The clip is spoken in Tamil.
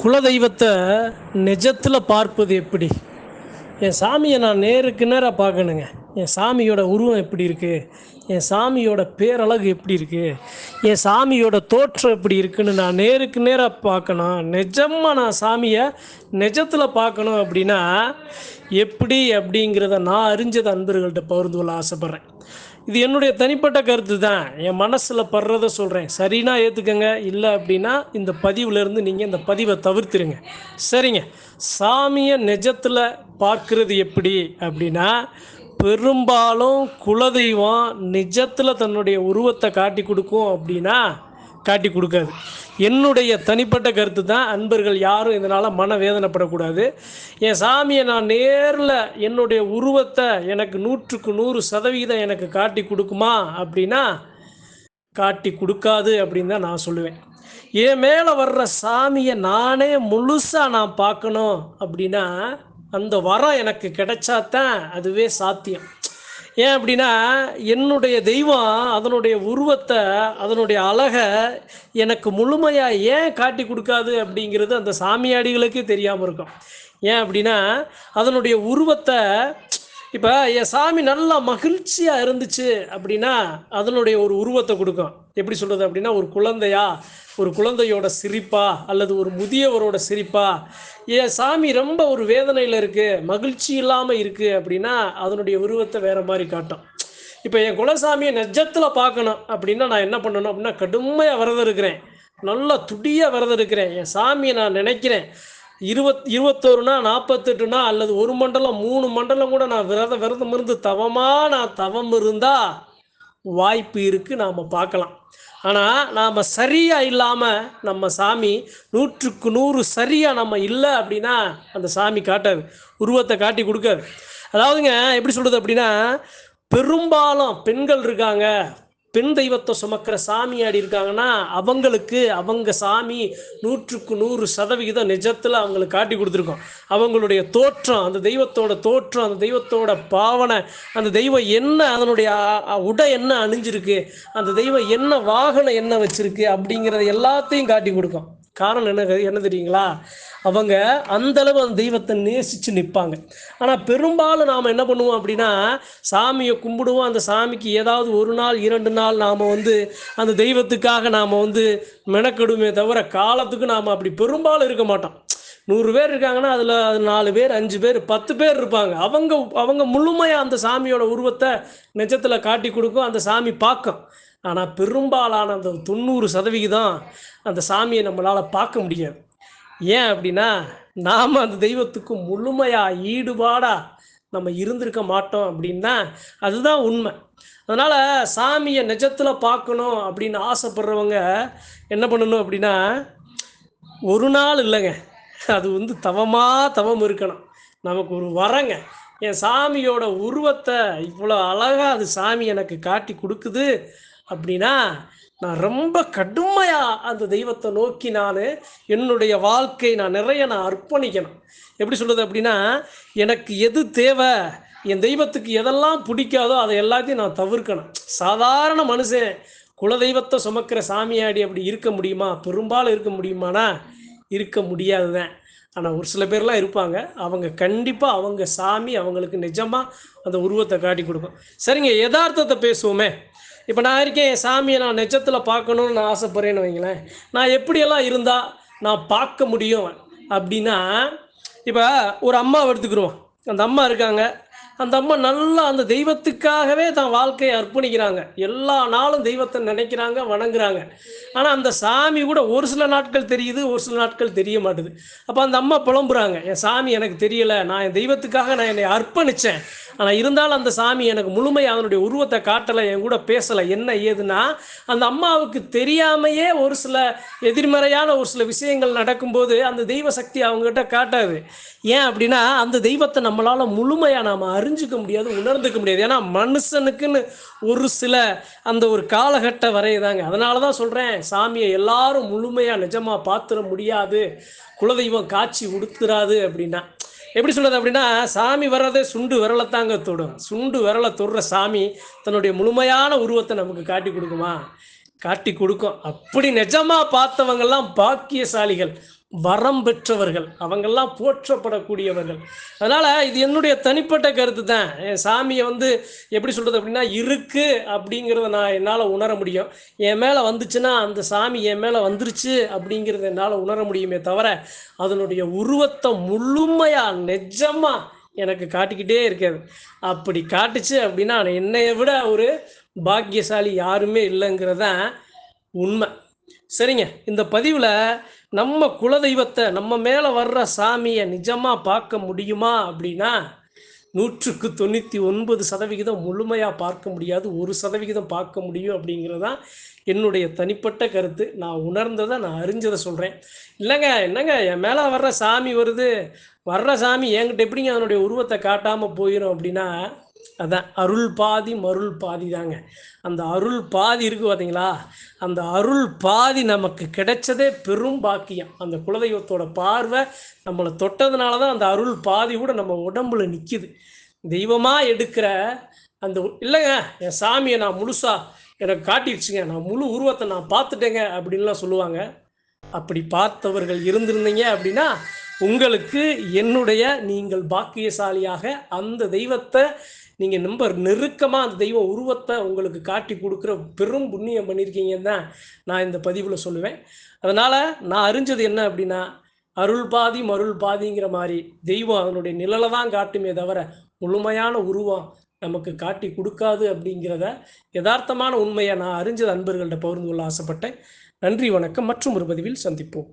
குலதெய்வத்தை நிஜத்தில் பார்ப்பது எப்படி? என் சாமியை நான் நேருக்கு நேராக பார்க்கணுங்க. என் சாமியோட உருவம் எப்படி இருக்குது, என் சாமியோட பேரழகு எப்படி இருக்குது, என் சாமியோட தோற்றம் எப்படி இருக்குன்னு நான் நேருக்கு நேராக பார்க்கணும். நிஜமாக நான் சாமியை நிஜத்தில் பார்க்கணும் அப்படின்னா எப்படி அப்படிங்கிறத நான் அறிஞ்சது அன்பர்கள்ட்ட பகிர்ந்து கொள்ள ஆசைப்பட்றேன். இது என்னுடைய தனிப்பட்ட கருத்து தான். என் மனசில் படுறத சொல்கிறேன். சரினா ஏற்றுக்கங்க, இல்லை அப்படின்னா இந்த பதிவுலேருந்து நீங்கள் இந்த பதிவை தவிர்த்துருங்க. சரிங்க. சாமியை நிஜத்தில் பார்க்குறது எப்படி அப்படின்னா, பெரும்பாலும் குலதெய்வம் நிஜத்தில் தன்னுடைய உருவத்தை காட்டி கொடுக்கும் அப்படின்னா காட்டி கொடுக்காது. என்னுடைய தனிப்பட்ட கருத்து தான். அன்பர்கள் யாரும் இதனால் மனவேதனைப்படக்கூடாது. என் சாமியை நான் நேரில் என்னுடைய உருவத்தை எனக்கு 100% எனக்கு காட்டி கொடுக்குமா அப்படின்னா காட்டி கொடுக்காது அப்படின்னு தான் நான் சொல்லுவேன். என் மேலே வர்ற சாமியை நானே முழுசாக நான் பார்க்கணும் அப்படின்னா அந்த வரம் எனக்கு கிடைச்சாதான் அதுவே சாத்தியம். ஏன் அப்படின்னா, என்னுடைய தெய்வம் அதனுடைய உருவத்தை, அதனுடைய அழகை எனக்கு முழுமையாக ஏன் காட்டி கொடுக்காது அப்படிங்கிறது அந்த சாமியாடிகளுக்கே தெரியாமல் இருக்கும். ஏன் அப்படின்னா, அதனுடைய உருவத்தை இப்போ என் சாமி நல்லா மகிழ்ச்சியாக இருந்துச்சு அப்படின்னா அதனுடைய ஒரு உருவத்தை கொடுக்கும். எப்படி சொல்கிறது அப்படின்னா, ஒரு குழந்தையா, ஒரு குழந்தையோட சிரிப்பா அல்லது ஒரு முதியவரோட சிரிப்பா, என் சாமி ரொம்ப ஒரு வேதனையில் இருக்குது, மகிழ்ச்சி இல்லாமல் இருக்குது அப்படின்னா அதனுடைய உருவத்தை வேறு மாதிரி காட்டும். இப்போ என் குலசாமியை நெஜத்தில் பார்க்கணும் அப்படின்னா நான் என்ன பண்ணணும் அப்படின்னா, கடுமையாக விரதம் இருக்கிறேன், நல்லா துடியாக விரதம் இருக்கிறேன், என் சாமியை நான் நினைக்கிறேன். 21 நாள் 48 நாள் அல்லது ஒரு மண்டலம் 3 மண்டலம் கூட நான் விரதம் இருந்து நான் தவம் இருந்தால் வாய்ப்பு இருக்குது, நாம் பார்க்கலாம். ஆனால் நாம் சரியாக இல்லாமல் நம்ம சாமி 100க்கு 100 சரியாக நம்ம இல்லை அப்படின்னா அந்த சாமி காட்டாது, உருவத்தை காட்டி கொடுக்காது. அதாவதுங்க எப்படி சொல்கிறது அப்படின்னா, பெரும்பாலும் பெண்கள் இருக்காங்க, பெண் தெய்வத்தை சுமக்கிற சாமியாடி இருக்காங்கன்னா அவங்களுக்கு அவங்க சாமி 100க்கு 100% நிஜத்தில் அவங்களுக்கு காட்டி கொடுத்துருக்கோம். அவங்களுடைய தோற்றம், அந்த தெய்வத்தோட தோற்றம், அந்த தெய்வத்தோட பாவனை, அந்த தெய்வம் என்ன, அதனுடைய உடை என்ன அணிஞ்சிருக்கு, அந்த தெய்வம் என்ன வாகனம் என்ன வச்சிருக்கு அப்படிங்கிறத எல்லாத்தையும் காட்டி கொடுக்கும். காரணம் என்ன தெரியுங்களா? அவங்க அந்தளவு அந்த தெய்வத்தை நேசித்து நிற்பாங்க. ஆனால் பெரும்பாலும் நாம் என்ன பண்ணுவோம் அப்படின்னா, சாமியை கும்பிடுவோம், அந்த சாமிக்கு ஏதாவது 1 நாள் 2 நாள் நாம் அந்த தெய்வத்துக்காக நாம் மெனக்கெடுமே தவிர காலத்துக்கு நாம் அப்படி பெரும்பாலும் இருக்க மாட்டோம். 100 பேர் இருக்காங்கன்னா அதில் 4 பேர் 5 பேர் 10 பேர் இருப்பாங்க. அவங்க முழுமையாக அந்த சாமியோட உருவத்தை நிஜத்தில் காட்டி கொடுக்கும், அந்த சாமி பார்க்கும். ஆனால் பெரும்பாலான அந்த 90% அந்த சாமியை நம்மளால் பார்க்க முடியாது. ஏன் அப்படின்னா, நாம் அந்த தெய்வத்துக்கு முழுமையாக ஈடுபாடாக நம்ம இருந்திருக்க மாட்டோம் அப்படின்னா அதுதான் உண்மை. அதனால் சாமியை நிஜத்தில் பார்க்கணும் அப்படின்னு ஆசைப்படுறவங்க என்ன பண்ணணும் அப்படின்னா, ஒரு நாள் இல்லைங்க, அது தவம் இருக்கணும். நமக்கு ஒரு வரங்க, என் சாமியோட உருவத்தை இவ்வளோ அழகாக அது சாமி எனக்கு காட்டி கொடுக்குது அப்படின்னா நான் ரொம்ப கடுமையாக அந்த தெய்வத்தை நோக்கி என்னுடைய வாழ்க்கை நான் நிறைய அர்ப்பணிக்கணும். எப்படி சொல்கிறது அப்படின்னா, எனக்கு எது தேவை, என் தெய்வத்துக்கு எதெல்லாம் பிடிக்காதோ அதை எல்லாத்தையும் நான் தவிர்க்கணும். சாதாரண மனுஷன் குலதெய்வத்தை சுமக்கிற சாமியாடி அப்படி இருக்க முடியுமா? பெரும்பாலும் இருக்க முடியுமானா இருக்க முடியாது தான். ஆனால் ஒரு சில பேர்லாம் இருப்பாங்க, அவங்க கண்டிப்பாக அவங்க சாமி அவங்களுக்கு நிஜமாக அந்த உருவத்தை காட்டி கொடுக்கும். சரிங்க, யதார்த்தத்தை பேசுவோமே. இப்போ நான் இருக்கேன், என் சாமியை நான் நிஜத்தில் பார்க்கணுன்னு நான் ஆசைப்பட்றேன்னு வைங்களேன். நான் எப்படியெல்லாம் இருந்தால் நான் பார்க்க முடியும் அப்படின்னா, இப்போ ஒரு அம்மாவை எடுத்துக்கிடுவோம். அந்த அம்மா இருக்காங்க, அந்த அம்மா நல்லா அந்த தெய்வத்துக்காகவே தான் வாழ்க்கையை அர்ப்பணிக்கிறாங்க. எல்லா நாளும் தெய்வத்தை நினைக்கிறாங்க, வணங்குறாங்க. ஆனால் அந்த சாமி கூட ஒரு சில நாட்கள் தெரியுது, ஒரு சில நாட்கள் தெரிய மாட்டுது. அப்போ அந்த அம்மா புலம்புறாங்க, என் சாமி எனக்கு தெரியலை, நான் என் தெய்வத்துக்காக நான் என்னை அர்ப்பணித்தேன், ஆனால் இருந்தாலும் அந்த சாமி எனக்கு முழுமையாக அதனுடைய உருவத்தை காட்டலை, என் கூட பேசலை. என்ன ஏதுன்னா, அந்த அம்மாவுக்கு தெரியாமையே ஒரு சில எதிர்மறையான ஒரு சில விஷயங்கள் நடக்கும்போது அந்த தெய்வ சக்தி அவங்ககிட்ட காட்டாது. ஏன் அப்படின்னா, அந்த தெய்வத்தை நம்மளால் முழுமையாக நாம் அறிஞ்சிக்க முடியாது, உணர்ந்துக்க முடியாது. ஏன்னா மனுஷனுக்குன்னு ஒரு சில அந்த ஒரு காலகட்ட வரைதாங்க. அதனால தான் சொல்கிறேன், சாமியை எல்லாரும் முழுமையாக நிஜமாக பார்த்துட முடியாது, குலதெய்வம் காட்சி உடுத்துறாது அப்படின்னா. எப்படி சொல்கிறது அப்படின்னா, சாமி வர்றதே சுண்டு விரலைத்தாங்க தொடும். சுண்டு விரலை தொடுற சாமி தன்னுடைய முழுமையான உருவத்தை நமக்கு காட்டி கொடுக்குமா? காட்டி கொடுக்கும். அப்படி நிஜமாக பார்த்தவங்கெல்லாம் பாக்கியசாலிகள். வரம் பெற்றவர்கள், அவங்கெல்லாம் போற்றப்படக்கூடியவர்கள். அதனால இது என்னுடைய தனிப்பட்ட கருத்து தான். என் சாமிய வந்து எப்படி சொல்றது அப்படின்னா, இருக்கு அப்படிங்கிறத நான் என்னால உணர முடியும். என் மேல வந்துச்சுன்னா, அந்த சாமி என் மேல வந்துருச்சு அப்படிங்கிறத என்னால உணர முடியுமே தவிர, அதனுடைய உருவத்த முழுமையா, நெஜமா எனக்கு காட்டிக்கிட்டே இருக்காது. அப்படி காட்டுச்சு அப்படின்னா, என்னைய விட ஒரு பாக்கியசாலி யாருமே இல்லங்கிறது தான் உண்ம. சரிங்க. இந்த பதிவுல நம்ம குலதெய்வத்த, நம்ம மேல வர்ற சாமிய நிஜமா பார்க்க முடியுமா அப்படின்னா, 100க்கு 99% முழுமையா பார்க்க முடியாது. 1% பார்க்க முடியும் அப்படிங்கிறது தான் என்னுடைய தனிப்பட்ட கருத்து. நான் உணர்ந்தத, நான் அறிஞ்சத சொல்றேன். இல்லங்க, என்னங்க என் மேல வர்ற சாமி வருது, வர்ற சாமி என்கிட்ட எப்படிங்க அதனுடைய உருவத்த காட்டாம போயிரும் அப்படின்னா, அதான் அருள் பாதி, மருள் பாதி தாங்க. அந்த அருள் பாதி இருக்கு பார்த்தீங்களா? அந்த அருள் பாதி நமக்கு கிடைச்சதே பெரும் பாக்கியம். அந்த குலதெய்வத்தோட பார்வை நம்மள தொட்டதுனால தான் அந்த அருள் பாதி கூட நம்ம உடம்புல நிக்குது. தெய்வமா எடுக்கிற அந்த இல்லங்க என் சாமிய நான் முழுசா எனக்கு காட்டிருச்சுங்க. நான் முழு உருவத்த நான் பார்த்துட்டேங்க அப்படின்லாம் சொல்லுவாங்க. அப்படி பார்த்தவர்கள் இருந்திருந்தீங்க அப்படின்னா, உங்களுக்கு என்னுடைய நீங்கள் பாக்கியசாலியாக அந்த தெய்வத்த நீங்க ரொம்ப நெருக்கமா அந்த தெய்வ உருவத்த உங்களுக்கு காட்டிக் குடுக்குற பெரும் புண்ணியம் பண்ணியிருக்கீங்கன்னு தான் நான் இந்த பதிவுல சொல்லுவேன். அதனால நான் அறிஞ்சது என்ன அப்படின்னா, அருள் பாதி, மருள் பாதிங்கிற மாரி தெய்வம் அதனுடைய நிழல தான் காட்டுமே தவிர, முழுமையான உருவம் நமக்கு காட்டிக் குடுக்காது அப்படிங்கிறத எதார்த்தமான உண்மைய நான் அறிஞ்ச அன்பர்கள்ட்ட பகிர்ந்து கொள்ள ஆசைப்பட்டேன். நன்றி, வணக்கம். மற்றும் ஒரு பதிவில் சந்திப்போம்.